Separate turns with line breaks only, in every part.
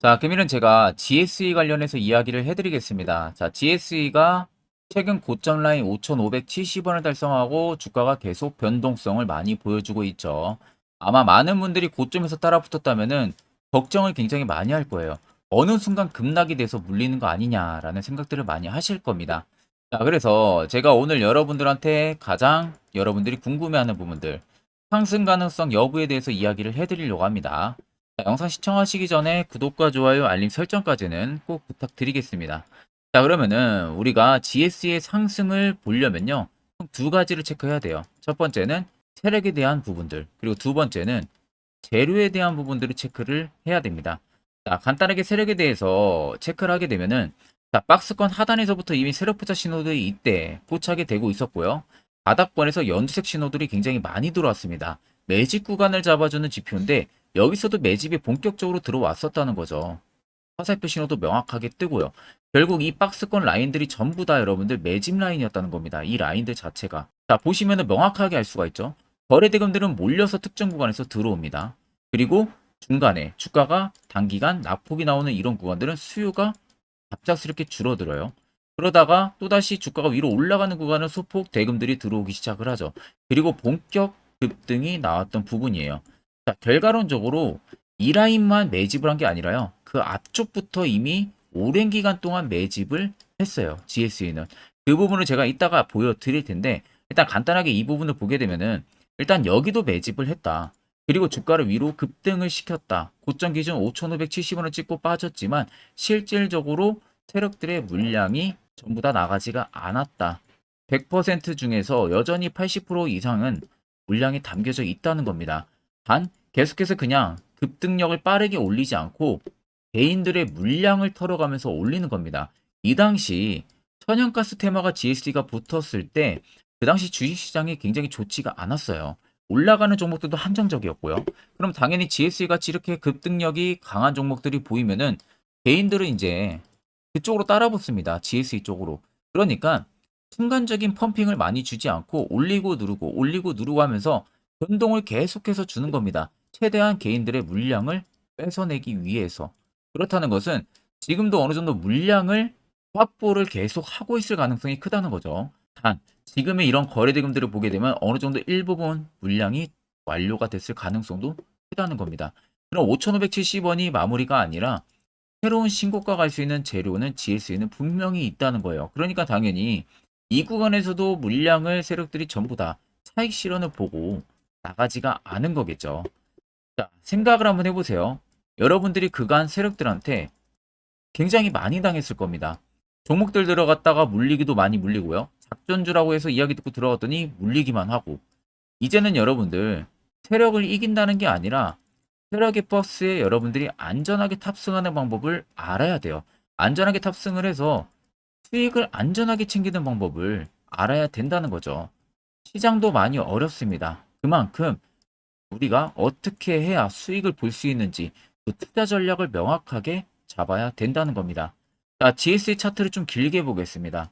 자, 그러면은 제가 GSE 관련해서 이야기를 해드리겠습니다. 자, GSE가 최근 고점 라인 5,570원을 달성하고 주가가 계속 변동성을 많이 보여주고 있죠. 아마 많은 분들이 고점에서 따라붙었다면은 걱정을 굉장히 많이 할 거예요. 어느 순간 급락이 돼서 물리는 거 아니냐라는 생각들을 많이 하실 겁니다. 자, 그래서 제가 오늘 여러분들한테 가장 여러분들이 궁금해하는 부분들, 상승 가능성 여부에 대해서 이야기를 해드리려고 합니다. 자, 영상 시청하시기 전에 구독과 좋아요, 알림 설정까지는 꼭 부탁드리겠습니다. 자, 그러면은 우리가 GS의 상승을 보려면요. 총 두 가지를 체크해야 돼요. 첫 번째는 세력에 대한 부분들, 그리고 두 번째는 재료에 대한 부분들을 체크를 해야 됩니다. 자, 간단하게 세력에 대해서 체크를 하게 되면은 자, 박스권 하단에서부터 이미 세력 포착 신호들이 이때 포착이 되고 있었고요. 바닥권에서 연두색 신호들이 굉장히 많이 들어왔습니다. 매집 구간을 잡아주는 지표인데 여기서도 매집이 본격적으로 들어왔었다는 거죠. 화살표 신호도 명확하게 뜨고요. 결국 이 박스권 라인들이 전부 다 여러분들 매집 라인이었다는 겁니다. 이 라인들 자체가. 자, 보시면은 명확하게 알 수가 있죠. 거래대금들은 몰려서 특정 구간에서 들어옵니다. 그리고 중간에 주가가 단기간 낙폭이 나오는 이런 구간들은 수요가 갑작스럽게 줄어들어요. 그러다가 또다시 주가가 위로 올라가는 구간은 소폭 대금들이 들어오기 시작을 하죠. 그리고 본격 급등이 나왔던 부분이에요. 자, 결과론적으로 이 라인만 매집을 한 게 아니라요. 그 앞쪽부터 이미 오랜 기간 동안 매집을 했어요. GSE는. 그 부분을 제가 이따가 보여드릴 텐데 일단 간단하게 이 부분을 보게 되면은 일단 여기도 매집을 했다. 그리고 주가를 위로 급등을 시켰다. 고점 기준 5,570원을 찍고 빠졌지만 실질적으로 세력들의 물량이 전부 다 나가지가 않았다. 100% 중에서 여전히 80% 이상은 물량이 담겨져 있다는 겁니다. 단 계속해서 그냥 급등력을 빠르게 올리지 않고 개인들의 물량을 털어가면서 올리는 겁니다. 이 당시 천연가스 테마가 GS가 붙었을 때 그 당시 주식시장이 굉장히 좋지가 않았어요. 올라가는 종목들도 한정적이었고요. 그럼 당연히 GSE 같이 이렇게 급등력이 강한 종목들이 보이면은 개인들은 이제 그쪽으로 따라붙습니다. GSE 쪽으로. 그러니까 순간적인 펌핑을 많이 주지 않고 올리고 누르고 하면서 변동을 계속해서 주는 겁니다. 최대한 개인들의 물량을 뺏어내기 위해서. 그렇다는 것은 지금도 어느 정도 물량을 확보를 계속 하고 있을 가능성이 크다는 거죠. 단, 지금의 이런 거래대금들을 보게 되면 어느 정도 일부분 물량이 완료가 됐을 가능성도 크다는 겁니다. 그럼 5,570원이 마무리가 아니라 새로운 신고가 갈 수 있는 재료는 GS에는 분명히 있다는 거예요. 그러니까 당연히 이 구간에서도 물량을 세력들이 전부 다 차익 실현을 보고 나가지가 않은 거겠죠. 자, 생각을 한번 해보세요. 여러분들이 그간 세력들한테 굉장히 많이 당했을 겁니다. 종목들 들어갔다가 물리기도 많이 물리고요. 작전주라고 해서 이야기 듣고 들어갔더니 물리기만 하고. 이제는 여러분들 세력을 이긴다는 게 아니라 세력의 버스에 여러분들이 안전하게 탑승하는 방법을 알아야 돼요. 안전하게 탑승을 해서 수익을 안전하게 챙기는 방법을 알아야 된다는 거죠. 시장도 많이 어렵습니다. 그만큼 우리가 어떻게 해야 수익을 볼 수 있는지 그 투자 전략을 명확하게 잡아야 된다는 겁니다. 자, GS의 차트를 좀 길게 보겠습니다.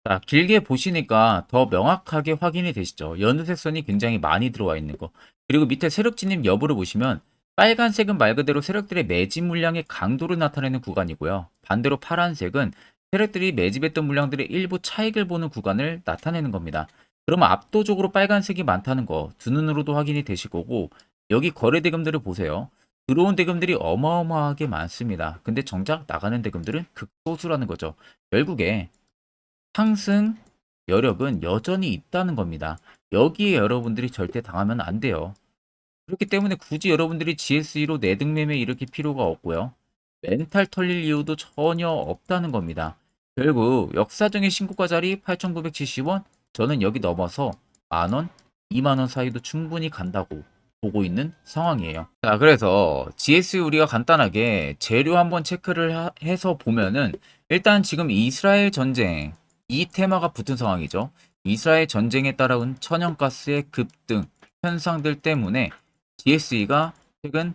자, 길게 보시니까 더 명확하게 확인이 되시죠. 연두색 선이 굉장히 많이 들어와 있는 거. 그리고 밑에 세력 진입 여부를 보시면 빨간색은 말 그대로 세력들의 매집 물량의 강도를 나타내는 구간이고요. 반대로 파란색은 세력들이 매집했던 물량들의 일부 차익을 보는 구간을 나타내는 겁니다. 그러면 압도적으로 빨간색이 많다는 거 두 눈으로도 확인이 되실 거고 여기 거래 대금들을 보세요. 들어온 대금들이 어마어마하게 많습니다. 근데 정작 나가는 대금들은 극소수라는 거죠. 결국에 상승 여력은 여전히 있다는 겁니다. 여기에 여러분들이 절대 당하면 안 돼요. 그렇기 때문에 굳이 여러분들이 GSE로 내등 매매 일으킬 필요가 없고요. 멘탈 털릴 이유도 전혀 없다는 겁니다. 결국 역사적인 신고가 자리 8,970원, 저는 여기 넘어서 만원, 2만원 사이도 충분히 간다고 보고 있는 상황이에요. 자, 그래서 GSE 우리가 간단하게 재료 한번 체크를 해서 보면은 일단 지금 이스라엘 전쟁 이 테마가 붙은 상황이죠. 이스라엘 전쟁에 따라온 천연가스의 급등 현상들 때문에 GSE가 최근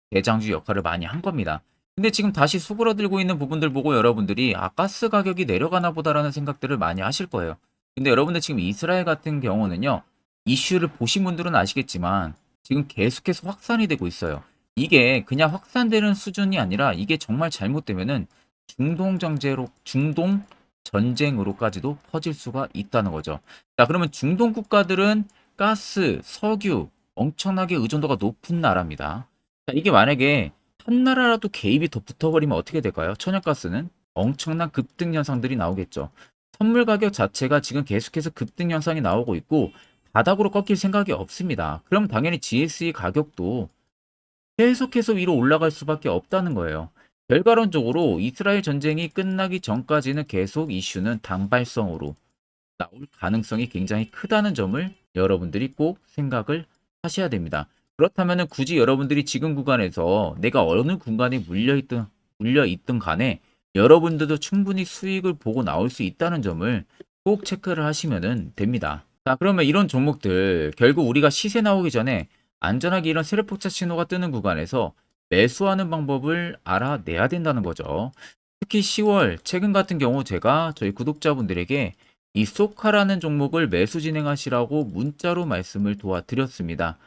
대장주 역할을 많이 한 겁니다. 근데 지금 다시 수그러들고 있는 부분들 보고 여러분들이 가스 가격이 내려가나 보다라는 생각들을 많이 하실 거예요. 근데 여러분들 지금 이스라엘 같은 경우는요. 이슈를 보신 분들은 아시겠지만 지금 계속해서 확산이 되고 있어요. 이게 그냥 확산되는 수준이 아니라 이게 정말 잘못되면은 중동 전쟁으로까지도 퍼질 수가 있다는 거죠. 자, 그러면 중동 국가들은 가스, 석유 엄청나게 의존도가 높은 나라입니다. 자, 이게 만약에 한 나라라도 개입이 더 붙어버리면 어떻게 될까요? 천연가스는 엄청난 급등 현상들이 나오겠죠. 선물 가격 자체가 지금 계속해서 급등 현상이 나오고 있고 바닥으로 꺾일 생각이 없습니다. 그럼 당연히 GSE 가격도 계속해서 위로 올라갈 수밖에 없다는 거예요. 결과론적으로 이스라엘 전쟁이 끝나기 전까지는 계속 이슈는 단발성으로 나올 가능성이 굉장히 크다는 점을 여러분들이 꼭 생각을 하셔야 됩니다. 그렇다면 굳이 여러분들이 지금 구간에서 내가 어느 구간에 물려있든 간에 여러분들도 충분히 수익을 보고 나올 수 있다는 점을 꼭 체크를 하시면 됩니다. 자, 그러면 이런 종목들 결국 우리가 시세 나오기 전에 안전하게 이런 세력폭차 신호가 뜨는 구간에서 매수하는 방법을 알아내야 된다는 거죠. 특히 10월 최근 같은 경우 제가 저희 구독자분들에게 이 소카라는 종목을 매수 진행하시라고 문자로 말씀을 도와드렸습니다.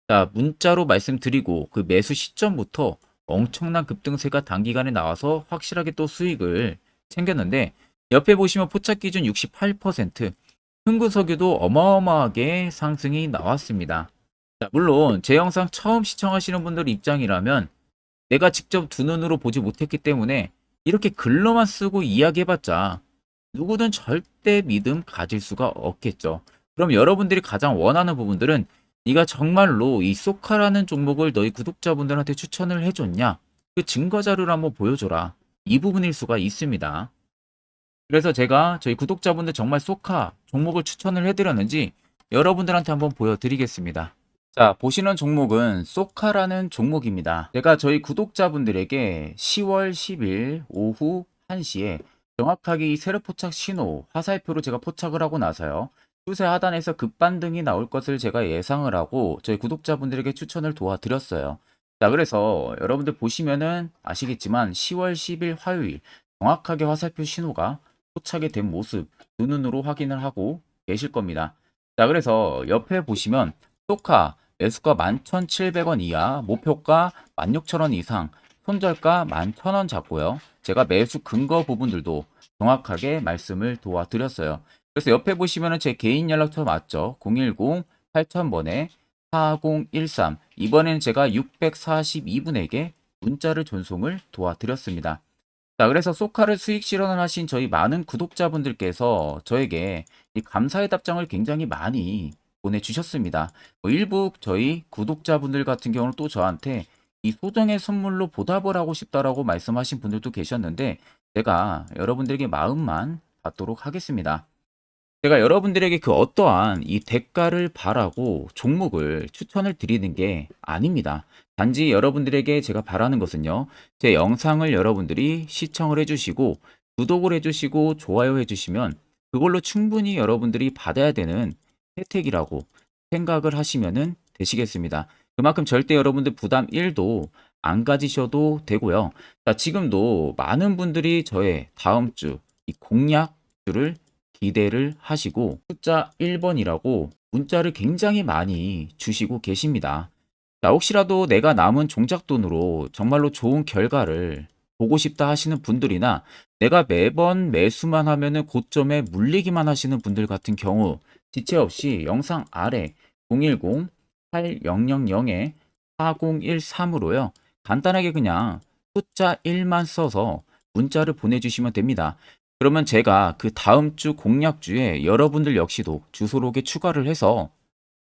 자, 문자로 말씀드리고 그 매수 시점부터 엄청난 급등세가 단기간에 나와서 확실하게 또 수익을 챙겼는데 옆에 보시면 포착 기준 68%, 흥구석유도 어마어마하게 상승이 나왔습니다. 자, 물론 제 영상 처음 시청하시는 분들 입장이라면 내가 직접 두 눈으로 보지 못했기 때문에 이렇게 글로만 쓰고 이야기해봤자 누구든 절대 믿음 가질 수가 없겠죠. 그럼 여러분들이 가장 원하는 부분들은 네가 정말로 이 소카라는 종목을 너희 구독자분들한테 추천을 해줬냐? 그 증거 자료를 한번 보여줘라. 이 부분일 수가 있습니다. 그래서 제가 저희 구독자분들 정말 소카 종목을 추천을 해드렸는지 여러분들한테 한번 보여드리겠습니다. 자, 보시는 종목은 소카라는 종목입니다. 제가 저희 구독자분들에게 10월 10일 오후 1시에 정확하게 이 세력 포착 신호 화살표로 제가 포착을 하고 나서요. 추세 하단에서 급반등이 나올 것을 제가 예상을 하고 저희 구독자분들에게 추천을 도와드렸어요. 자, 그래서 여러분들 보시면은 아시겠지만 10월 10일 화요일 정확하게 화살표 신호가 포착이 된 모습 두 눈으로 확인을 하고 계실 겁니다. 자, 그래서 옆에 보시면 소카 매수가 11,700원 이하, 목표가 16,000원 이상, 손절가 11,000원 잡고요. 제가 매수 근거 부분들도 정확하게 말씀을 도와드렸어요. 그래서 옆에 보시면은 제 개인 연락처 맞죠? 010 8000번에 4013. 이번에는 제가 642분에게 문자를 전송을 도와드렸습니다. 자, 그래서 소카를 수익 실현을 하신 저희 많은 구독자분들께서 저에게 이 감사의 답장을 굉장히 많이 보내주셨습니다. 일부 저희 구독자분들 같은 경우는 또 저한테 이 소정의 선물로 보답을 하고 싶다라고 말씀하신 분들도 계셨는데 제가 여러분들에게 마음만 받도록 하겠습니다. 제가 여러분들에게 그 어떠한 이 대가를 바라고 종목을 추천을 드리는 게 아닙니다. 단지 여러분들에게 제가 바라는 것은요. 제 영상을 여러분들이 시청을 해주시고 구독을 해주시고 좋아요 해주시면 그걸로 충분히 여러분들이 받아야 되는 혜택이라고 생각을 하시면 되시겠습니다. 그만큼 절대 여러분들 부담 1도 안 가지셔도 되고요. 자, 지금도 많은 분들이 저의 다음 주 이 공약주를 기대를 하시고 숫자 1번이라고 문자를 굉장히 많이 주시고 계십니다. 자, 혹시라도 내가 남은 종잣돈으로 정말로 좋은 결과를 보고 싶다 하시는 분들이나 내가 매번 매수만 하면은 고점에 물리기만 하시는 분들 같은 경우 지체 없이 영상 아래 010-8000-4013으로요. 간단하게 그냥 숫자 1만 써서 문자를 보내주시면 됩니다. 그러면 제가 그 다음 주 공약주에 여러분들 역시도 주소록에 추가를 해서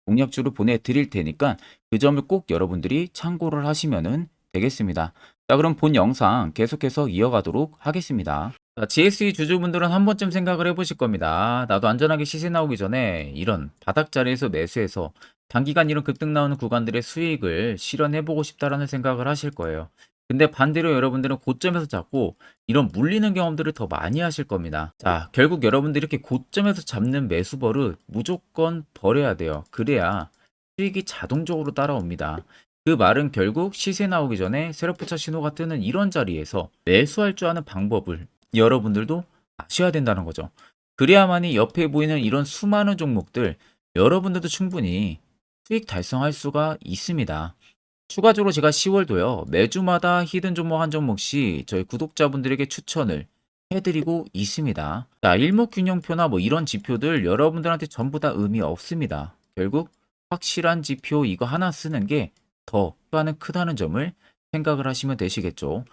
공약주를 보내드릴 테니까 그 점을 꼭 여러분들이 참고를 하시면 되겠습니다. 자, 그럼 본 영상 계속해서 이어가도록 하겠습니다. 자, GSE 주주분들은 한 번쯤 생각을 해보실 겁니다. 나도 안전하게 시세 나오기 전에 이런 바닥 자리에서 매수해서 단기간 이런 급등 나오는 구간들의 수익을 실현해보고 싶다라는 생각을 하실 거예요. 근데 반대로 여러분들은 고점에서 잡고 이런 물리는 경험들을 더 많이 하실 겁니다. 자, 결국 여러분들이 이렇게 고점에서 잡는 매수 버릇 무조건 버려야 돼요. 그래야 수익이 자동적으로 따라옵니다. 그 말은 결국 시세 나오기 전에 세력포차 신호가 뜨는 이런 자리에서 매수할 줄 아는 방법을 여러분들도 아셔야 된다는 거죠. 그래야만이 옆에 보이는 이런 수많은 종목들 여러분들도 충분히 수익 달성할 수가 있습니다. 추가적으로 제가 10월도요, 매주마다 히든 종목 한 종목씩 저희 구독자분들에게 추천을 해드리고 있습니다. 자, 일목균형표나 뭐 이런 지표들 여러분들한테 전부 다 의미 없습니다. 결국 확실한 지표 이거 하나 쓰는 게 더 효과는 크다는 점을 생각을 하시면 되시겠죠.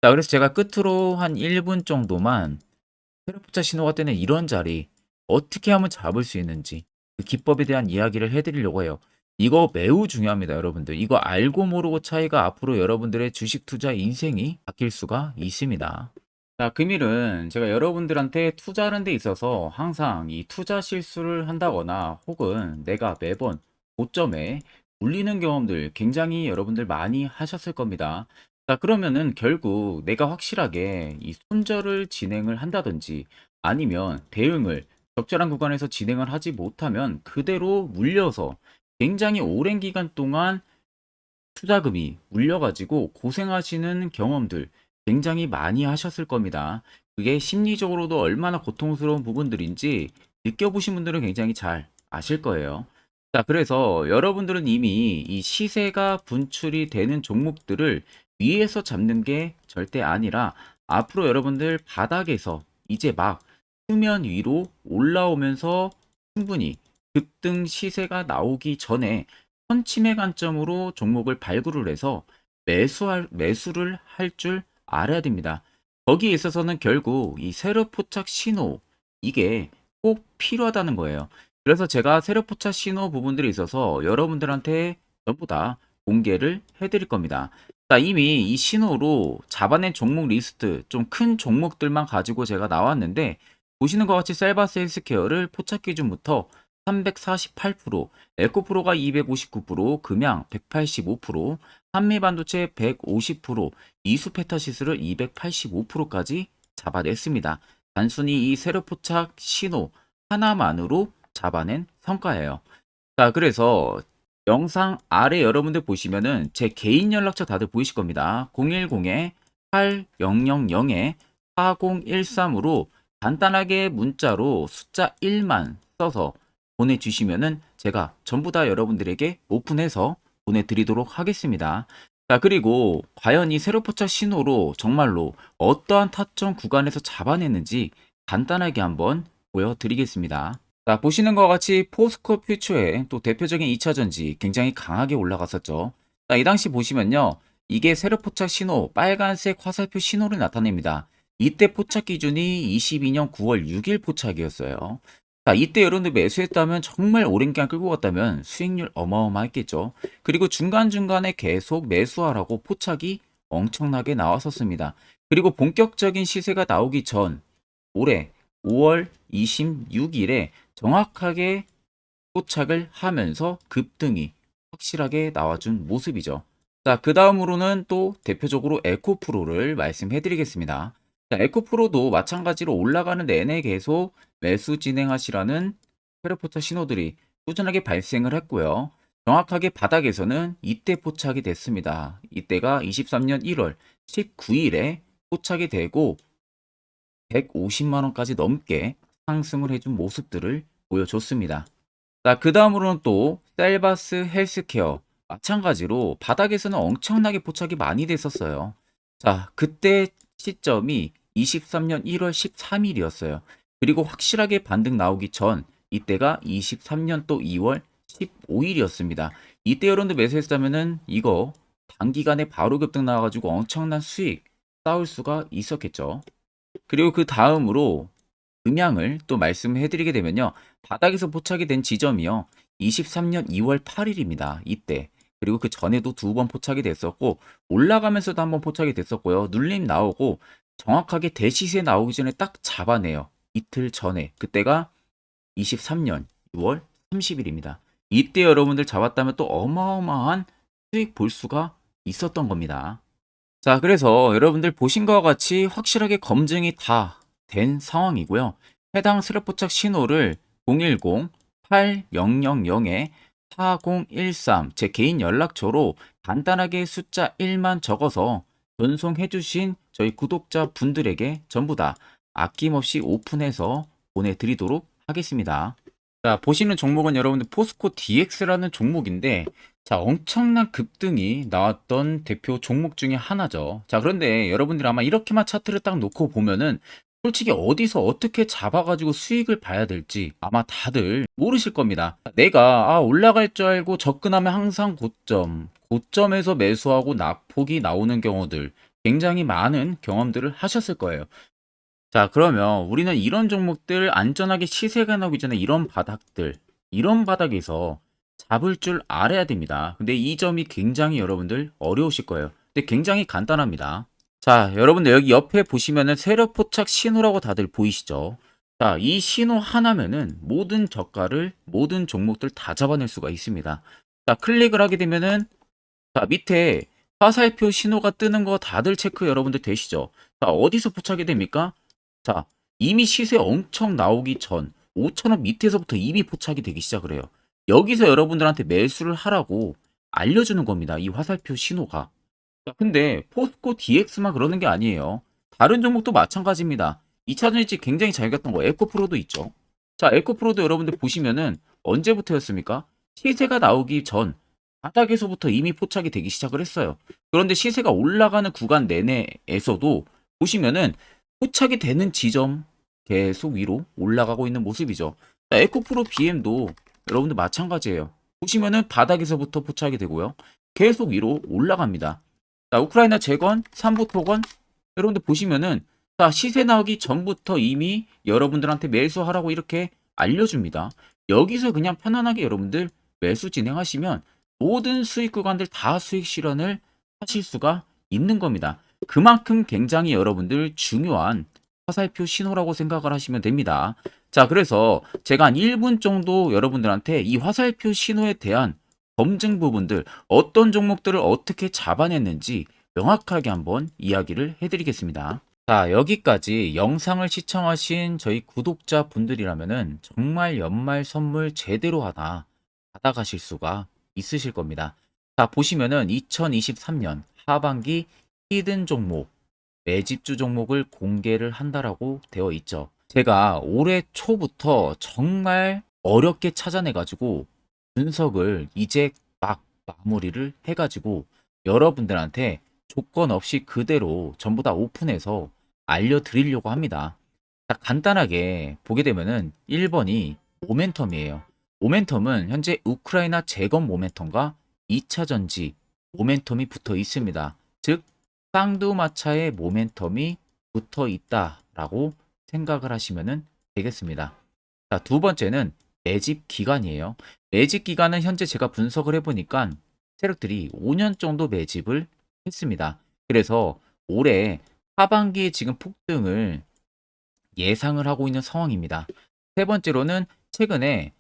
자, 그래서 제가 끝으로 한 1분 정도만 테라포차 신호가 뜨는 이런 자리 어떻게 하면 잡을 수 있는지 그 기법에 대한 이야기를 해드리려고 해요. 이거 매우 중요합니다, 여러분들. 이거 알고 모르고 차이가 앞으로 여러분들의 주식 투자 인생이 바뀔 수가 있습니다. 자, 금일은 제가 여러분들한테 투자하는 데 있어서 항상 이 투자 실수를 한다거나 혹은 내가 매번 고점에 물리는 경험들 굉장히 여러분들 많이 하셨을 겁니다. 자, 그러면은 결국 내가 확실하게 이 손절을 진행을 한다든지 아니면 대응을 적절한 구간에서 진행을 하지 못하면 그대로 물려서 굉장히 오랜 기간 동안 투자금이 물려가지고 고생하시는 경험들 굉장히 많이 하셨을 겁니다. 그게 심리적으로도 얼마나 고통스러운 부분들인지 느껴보신 분들은 굉장히 잘 아실 거예요. 자, 그래서 여러분들은 이미 이 시세가 분출이 되는 종목들을 위에서 잡는 게 절대 아니라 앞으로 여러분들 바닥에서 이제 막 수면 위로 올라오면서 충분히 급등 시세가 나오기 전에 선침의 관점으로 종목을 발굴을 해서 매수를 할 줄 알아야 됩니다. 거기에 있어서는 결국 이 세력 포착 신호 이게 꼭 필요하다는 거예요. 그래서 제가 세력 포착 신호 부분들이 있어서 여러분들한테 전부 다 공개를 해드릴 겁니다. 자, 이미 이 신호로 잡아낸 종목 리스트 좀 큰 종목들만 가지고 제가 나왔는데 보시는 것 같이 셀바스 헬스케어를 포착 기준부터 348%, 에코프로가 259%, 금양 185%, 한미반도체 150%, 이수페타시스를 285%까지 잡아냈습니다. 단순히 이 세력포착 신호 하나만으로 잡아낸 성과예요. 자, 그래서 영상 아래 여러분들 보시면은 제 개인 연락처 다들 보이실 겁니다. 010-8013-4013으로 간단하게 문자로 숫자 1만 써서 보내주시면은 제가 전부 다 여러분들에게 오픈해서 보내드리도록 하겠습니다. 자, 그리고 과연 이 세로포착 신호로 정말로 어떠한 타점 구간에서 잡아냈는지 간단하게 한번 보여드리겠습니다. 자, 보시는 것과 같이 포스코 퓨처의 또 대표적인 2차전지 굉장히 강하게 올라갔었죠. 자, 이 당시 보시면요. 이게 세로포착 신호, 빨간색 화살표 신호를 나타냅니다. 이때 포착 기준이 22년 9월 6일 포착이었어요. 자, 이때 여러분들 매수했다면 정말 오랜 기간 끌고 갔다면 수익률 어마어마했겠죠. 그리고 중간중간에 계속 매수하라고 포착이 엄청나게 나왔었습니다. 그리고 본격적인 시세가 나오기 전 올해 5월 26일에 정확하게 포착을 하면서 급등이 확실하게 나와준 모습이죠. 자, 그 다음으로는 또 대표적으로 에코프로를 말씀해 드리겠습니다. 자, 에코프로도 마찬가지로 올라가는 내내 계속 매수 진행하시라는 페르포차 신호들이 꾸준하게 발생을 했고요. 정확하게 바닥에서는 이때 포착이 됐습니다. 이때가 23년 1월 19일에 포착이 되고 150만 원까지 넘게 상승을 해준 모습들을 보여줬습니다. 자, 그 다음으로는 또 셀바스 헬스케어 마찬가지로 바닥에서는 엄청나게 포착이 많이 됐었어요. 자, 그때 시점이 23년 1월 13일이었어요. 그리고 확실하게 반등 나오기 전 이때가 23년 또 2월 15일이었습니다. 이때 여러분들 매수했다면은 이거 단기간에 바로 급등 나와가지고 엄청난 수익 쌓을 수가 있었겠죠. 그리고 그 다음으로 음향을 또 말씀해 드리게 되면요. 바닥에서 포착이 된 지점이요. 23년 2월 8일입니다. 이때. 그리고 그 전에도 두 번 포착이 됐었고 올라가면서도 한번 포착이 됐었고요. 눌림 나오고 정확하게 대시세 나오기 전에 딱 잡아내요. 이틀 전에. 그때가 23년 6월 30일입니다. 이때 여러분들 잡았다면 또 어마어마한 수익 볼 수가 있었던 겁니다. 자, 그래서 여러분들 보신 것과 같이 확실하게 검증이 다 된 상황이고요. 해당 스랩포착 신호를 010-8000-4013 제 개인 연락처로 간단하게 숫자 1만 적어서 전송해 주신 저희 구독자 분들에게 전부 다 아낌없이 오픈해서 보내드리도록 하겠습니다. 자, 보시는 종목은 여러분들 포스코 DX라는 종목인데 자, 엄청난 급등이 나왔던 대표 종목 중에 하나죠. 자, 그런데 여러분들이 아마 이렇게만 차트를 딱 놓고 보면은 솔직히 어디서 어떻게 잡아가지고 수익을 봐야 될지 아마 다들 모르실 겁니다. 내가 올라갈 줄 알고 접근하면 항상 고점에서 매수하고 낙폭이 나오는 경우들 굉장히 많은 경험들을 하셨을 거예요. 자, 그러면 우리는 이런 종목들 안전하게 시세가 나오기 전에 이런 바닥에서 잡을 줄 알아야 됩니다. 근데 이 점이 굉장히 여러분들 어려우실 거예요. 근데 굉장히 간단합니다. 자, 여러분들 여기 옆에 보시면은 세력 포착 신호라고 다들 보이시죠? 자, 이 신호 하나면은 모든 저가를, 모든 종목들 다 잡아낼 수가 있습니다. 자, 클릭을 하게 되면은 자, 밑에 화살표 신호가 뜨는 거 다들 체크 여러분들 되시죠? 자, 어디서 포착이 됩니까? 자, 이미 시세 엄청 나오기 전 5,000원 밑에서부터 이미 포착이 되기 시작을 해요. 여기서 여러분들한테 매수를 하라고 알려주는 겁니다. 이 화살표 신호가. 자, 근데 포스코 DX만 그러는 게 아니에요. 다른 종목도 마찬가지입니다. 2차 전지 굉장히 잘 갔던 거 에코프로도 있죠. 자, 에코프로도 여러분들 보시면은 언제부터였습니까? 시세가 나오기 전 바닥에서부터 이미 포착이 되기 시작을 했어요. 그런데 시세가 올라가는 구간 내내에서도 보시면은 포착이 되는 지점 계속 위로 올라가고 있는 모습이죠. 자, 에코프로 BM도 여러분들 마찬가지예요. 보시면은 바닥에서부터 포착이 되고요. 계속 위로 올라갑니다. 자, 우크라이나 재건, 삼부 토건 여러분들 보시면은 자, 시세 나오기 전부터 이미 여러분들한테 매수하라고 이렇게 알려줍니다. 여기서 그냥 편안하게 여러분들 매수 진행하시면 모든 수익 구간들 다 수익 실현을 하실 수가 있는 겁니다. 그만큼 굉장히 여러분들 중요한 화살표 신호라고 생각을 하시면 됩니다. 자, 그래서 제가 한 1분 정도 여러분들한테 이 화살표 신호에 대한 검증 부분들, 어떤 종목들을 어떻게 잡아냈는지 명확하게 한번 이야기를 해드리겠습니다. 자, 여기까지 영상을 시청하신 저희 구독자 분들이라면은 정말 연말 선물 제대로 하나 받아가실 수가 있으실 겁니다. 자, 보시면은 2023년 하반기 히든 종목, 매집주 종목을 공개를 한다라고 되어 있죠. 제가 올해 초부터 정말 어렵게 찾아내가지고 분석을 이제 막 마무리를 해가지고 여러분들한테 조건 없이 그대로 전부 다 오픈해서 알려드리려고 합니다. 자, 간단하게 보게 되면은 1번이 모멘텀이에요. 모멘텀은 현재 우크라이나 재건 모멘텀과 2차 전지 모멘텀이 붙어 있습니다. 즉, 쌍두마차의 모멘텀이 붙어 있다라고 생각을 하시면 되겠습니다. 자, 두 번째는 매집 기간이에요. 매집 기간은 현재 제가 분석을 해보니까 세력들이 5년 정도 매집을 했습니다. 그래서 올해 하반기에 지금 폭등을 예상을 하고 있는 상황입니다. 세 번째로는 최근에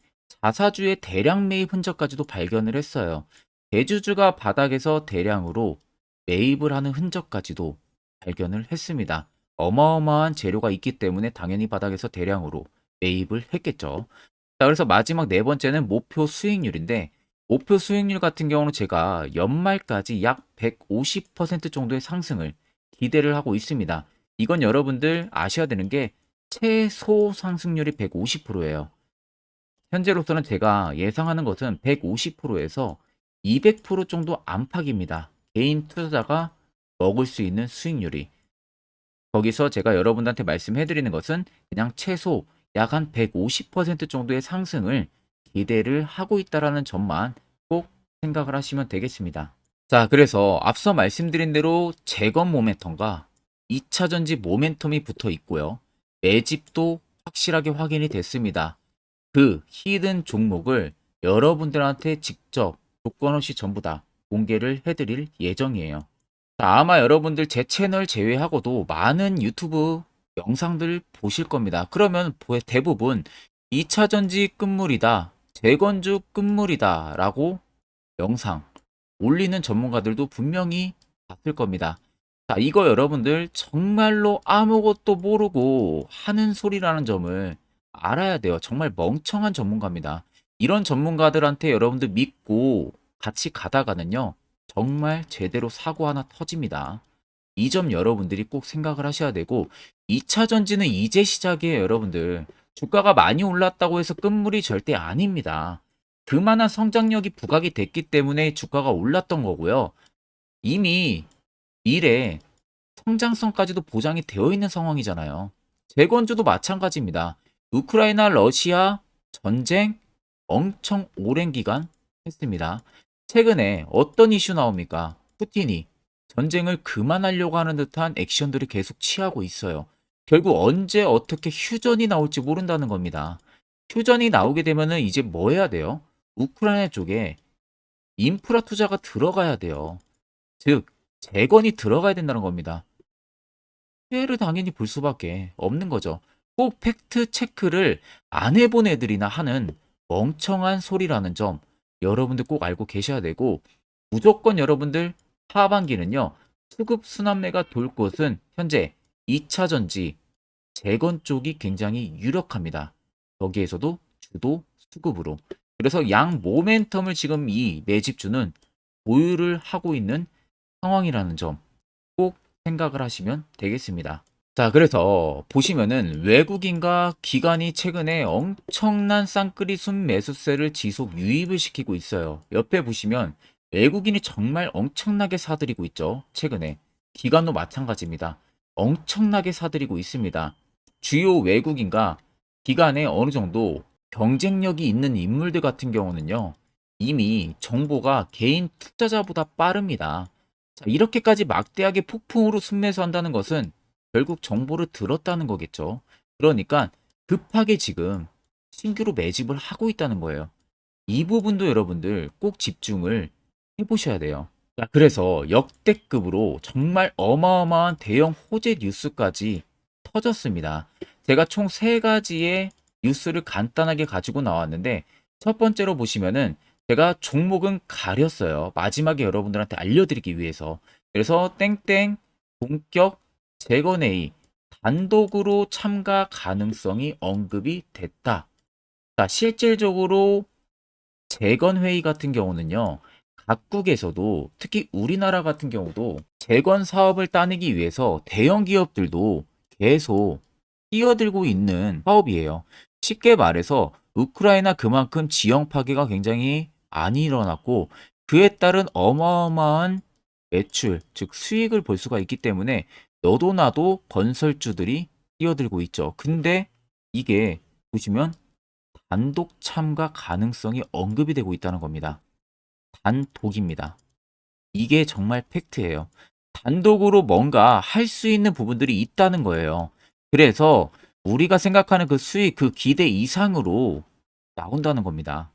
자사주의 대량 매입 흔적까지도 발견을 했어요. 대주주가 바닥에서 대량으로 매입을 하는 흔적까지도 발견을 했습니다. 어마어마한 재료가 있기 때문에 당연히 바닥에서 대량으로 매입을 했겠죠. 자, 그래서 마지막 네 번째는 목표 수익률인데, 목표 수익률 같은 경우는 제가 연말까지 약 150% 정도의 상승을 기대를 하고 있습니다. 이건 여러분들 아셔야 되는 게 최소 상승률이 150%예요. 현재로서는 제가 예상하는 것은 150%에서 200% 정도 안팎입니다. 개인 투자자가 먹을 수 있는 수익률이. 거기서 제가 여러분들한테 말씀해 드리는 것은 그냥 최소 약 한 150% 정도의 상승을 기대를 하고 있다라는 점만 꼭 생각을 하시면 되겠습니다. 자, 그래서 앞서 말씀드린 대로 재건 모멘텀과 2차 전지 모멘텀이 붙어 있고요. 매집도 확실하게 확인이 됐습니다. 그 히든 종목을 여러분들한테 직접 조건 없이 전부 다 공개를 해드릴 예정이에요. 자, 아마 여러분들 제 채널 제외하고도 많은 유튜브 영상들 보실 겁니다. 그러면 대부분 2차 전지 끝물이다, 재건주 끝물이다 라고 영상 올리는 전문가들도 분명히 봤을 겁니다. 자, 이거 여러분들 정말로 아무것도 모르고 하는 소리라는 점을 알아야 돼요. 정말 멍청한 전문가입니다. 이런 전문가들한테 여러분들 믿고 같이 가다가는요, 정말 제대로 사고 하나 터집니다. 이 점 여러분들이 꼭 생각을 하셔야 되고, 2차 전지는 이제 시작이에요, 여러분들. 주가가 많이 올랐다고 해서 끝물이 절대 아닙니다. 그만한 성장력이 부각이 됐기 때문에 주가가 올랐던 거고요. 이미 미래 성장성까지도 보장이 되어 있는 상황이잖아요. 재건주도 마찬가지입니다. 우크라이나 러시아 전쟁 엄청 오랜 기간 했습니다. 최근에 어떤 이슈 나옵니까? 푸틴이 전쟁을 그만하려고 하는 듯한 액션들을 계속 취하고 있어요. 결국 언제 어떻게 휴전이 나올지 모른다는 겁니다. 휴전이 나오게 되면은 이제 뭐 해야 돼요? 우크라이나 쪽에 인프라 투자가 들어가야 돼요. 즉, 재건이 들어가야 된다는 겁니다. 피해를 당연히 볼 수밖에 없는 거죠. 꼭 팩트 체크를 안 해본 애들이나 하는 멍청한 소리라는 점 여러분들 꼭 알고 계셔야 되고, 무조건 여러분들 하반기는요, 수급 순환매가 돌 곳은 현재 2차 전지, 재건 쪽이 굉장히 유력합니다. 여기에서도 주도 수급으로. 그래서 양 모멘텀을 지금 이 매집주는 보유를 하고 있는 상황이라는 점 꼭 생각을 하시면 되겠습니다. 자, 그래서 보시면은 외국인과 기관이 최근에 엄청난 쌍끌이 순매수세를 지속 유입을 시키고 있어요. 옆에 보시면 외국인이 정말 엄청나게 사들이고 있죠. 최근에. 기관도 마찬가지입니다. 엄청나게 사들이고 있습니다. 주요 외국인과 기관에 어느 정도 경쟁력이 있는 인물들 같은 경우는요, 이미 정보가 개인 투자자보다 빠릅니다. 자, 이렇게까지 막대하게 폭풍으로 순매수한다는 것은 결국 정보를 들었다는 거겠죠. 그러니까 급하게 지금 신규로 매집을 하고 있다는 거예요. 이 부분도 여러분들 꼭 집중을 해보셔야 돼요. 자, 그래서 역대급으로 정말 어마어마한 대형 호재 뉴스까지 터졌습니다. 제가 총 세 가지의 뉴스를 간단하게 가지고 나왔는데, 첫 번째로 보시면은 제가 종목은 가렸어요. 마지막에 여러분들한테 알려드리기 위해서. 그래서 땡땡 본격 재건회의 단독으로 참가 가능성이 언급이 됐다. 자, 실질적으로 재건회의 같은 경우는요, 각국에서도 특히 우리나라 같은 경우도 재건 사업을 따내기 위해서 대형 기업들도 계속 뛰어들고 있는 사업이에요. 쉽게 말해서 우크라이나 그만큼 지형 파괴가 굉장히 많이 일어났고, 그에 따른 어마어마한 매출, 즉 수익을 볼 수가 있기 때문에 너도 나도 건설주들이 뛰어들고 있죠. 근데 이게 보시면 단독 참가 가능성이 언급이 되고 있다는 겁니다. 단독입니다. 이게 정말 팩트예요. 단독으로 뭔가 할 수 있는 부분들이 있다는 거예요. 그래서 우리가 생각하는 그 수익, 그 기대 이상으로 나온다는 겁니다.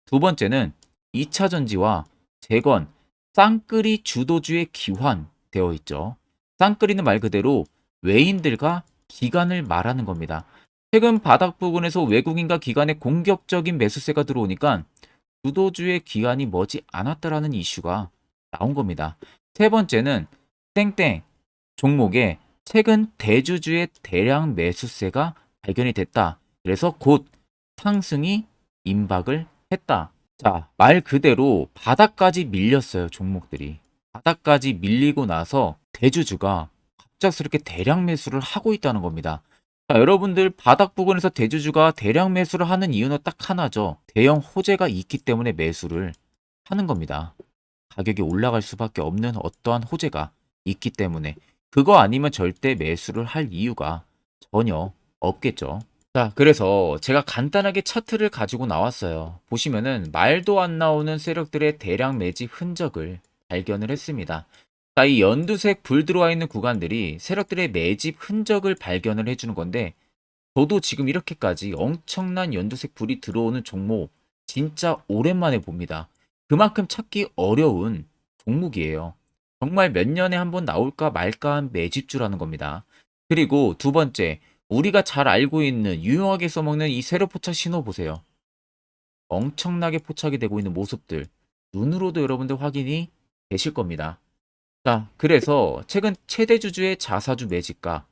두 번째는 2차 전지와 재건, 쌍끌이 주도주의 기환되어 있죠. 쌍끌이는 말 그대로 외인들과 기관을 말하는 겁니다. 최근 바닥 부근에서 외국인과 기관의 공격적인 매수세가 들어오니까 주도주의 기관이 머지 않았다라는 이슈가 나온 겁니다. 세 번째는 땡땡 종목에 최근 대주주의 대량 매수세가 발견이 됐다. 그래서 곧 상승이 임박을 했다. 자, 말 그대로 바닥까지 밀렸어요, 종목들이. 바닥까지 밀리고 나서 대주주가 갑작스럽게 대량 매수를 하고 있다는 겁니다. 자, 여러분들 바닥 부근에서 대주주가 대량 매수를 하는 이유는 딱 하나죠. 대형 호재가 있기 때문에 매수를 하는 겁니다. 가격이 올라갈 수밖에 없는 어떠한 호재가 있기 때문에 그거 아니면 절대 매수를 할 이유가 전혀 없겠죠. 자, 그래서 제가 간단하게 차트를 가지고 나왔어요. 보시면은 말도 안 나오는 세력들의 대량 매집 흔적을 발견을 했습니다. 자, 이 연두색 불 들어와 있는 구간들이 세력들의 매집 흔적을 발견을 해주는 건데, 저도 지금 이렇게까지 엄청난 연두색 불이 들어오는 종목 진짜 오랜만에 봅니다. 그만큼 찾기 어려운 종목이에요. 정말 몇 년에 한 번 나올까 말까 한 매집주라는 겁니다. 그리고 두 번째, 우리가 잘 알고 있는 유용하게 써먹는 이 세로 포착 신호 보세요. 엄청나게 포착이 되고 있는 모습들 눈으로도 여러분들 확인이 되실 겁니다. 자, 그래서 최근 최대 주주의 자사주 매집과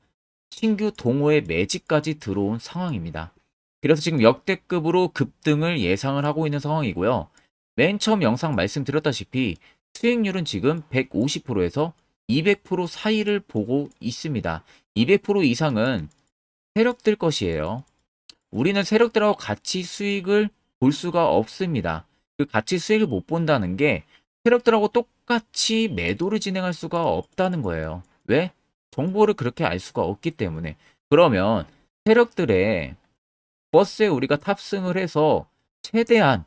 신규 동호회 매집까지 들어온 상황입니다. 그래서 지금 역대급으로 급등을 예상을 하고 있는 상황이고요. 맨 처음 영상 말씀드렸다시피 수익률은 지금 150%에서 200% 사이를 보고 있습니다. 200% 이상은 세력들 것이에요. 우리는 세력들하고 같이 수익을 볼 수가 없습니다. 그 같이 수익을 못 본다는 게 세력들하고 똑같이 매도를 진행할 수가 없다는 거예요. 왜? 정보를 그렇게 알 수가 없기 때문에. 그러면 세력들의 버스에 우리가 탑승을 해서 최대한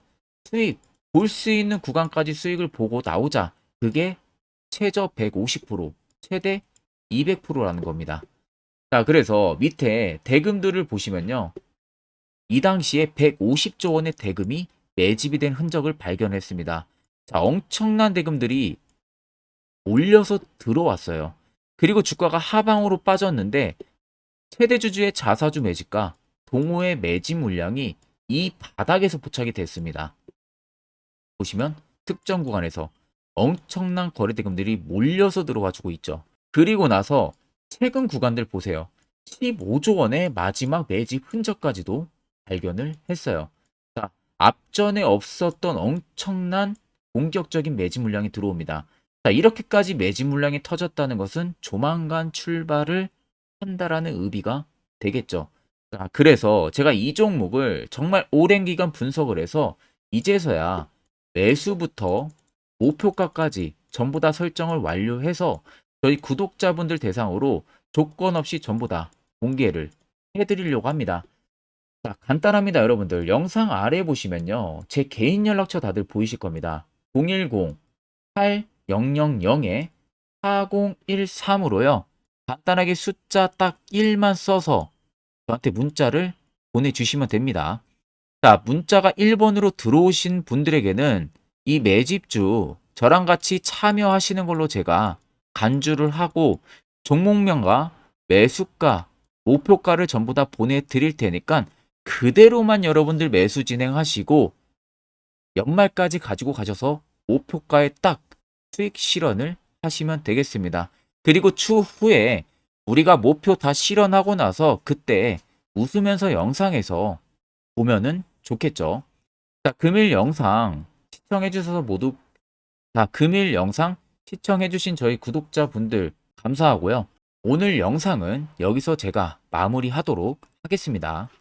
수익, 볼 수 있는 구간까지 수익을 보고 나오자. 그게 최저 150%, 최대 200%라는 겁니다. 자, 그래서 밑에 대금들을 보시면요. 이 당시에 150조 원의 대금이 매집이 된 흔적을 발견했습니다. 자, 엄청난 대금들이 몰려서 들어왔어요. 그리고 주가가 하방으로 빠졌는데 최대 주주의 자사주 매집과 동호회 매집 물량이 이 바닥에서 포착이 됐습니다. 보시면 특정 구간에서 엄청난 거래 대금들이 몰려서 들어와 주고 있죠. 그리고 나서 최근 구간들 보세요. 15조 원의 마지막 매집 흔적까지도 발견을 했어요. 자, 앞전에 없었던 엄청난 공격적인 매집 물량이 들어옵니다. 자, 이렇게까지 매집 물량이 터졌다는 것은 조만간 출발을 한다라는 의미가 되겠죠. 자, 그래서 제가 이 종목을 정말 오랜 기간 분석을 해서 이제서야 매수부터 목표가까지 전부 다 설정을 완료해서 저희 구독자분들 대상으로 조건 없이 전부 다 공개를 해드리려고 합니다. 자, 간단합니다, 여러분들. 영상 아래 보시면요. 제 개인 연락처 다들 보이실 겁니다. 010-8013-4013으로요. 간단하게 숫자 딱 1만 써서 저한테 문자를 보내주시면 됩니다. 자, 문자가 1번으로 들어오신 분들에게는 이 매집주 저랑 같이 참여하시는 걸로 제가 간주를 하고 종목명과 매수가, 목표가를 전부 다 보내드릴 테니까 그대로만 여러분들 매수 진행하시고 연말까지 가지고 가셔서 목표가에 딱 수익 실현을 하시면 되겠습니다. 그리고 추후에 우리가 목표 다 실현하고 나서 그때 웃으면서 영상에서 보면은 좋겠죠. 자, 금일 영상 시청해 주셔서 모두 금일 영상 시청해 주신 저희 구독자분들 감사하고요. 오늘 영상은 여기서 제가 마무리하도록 하겠습니다.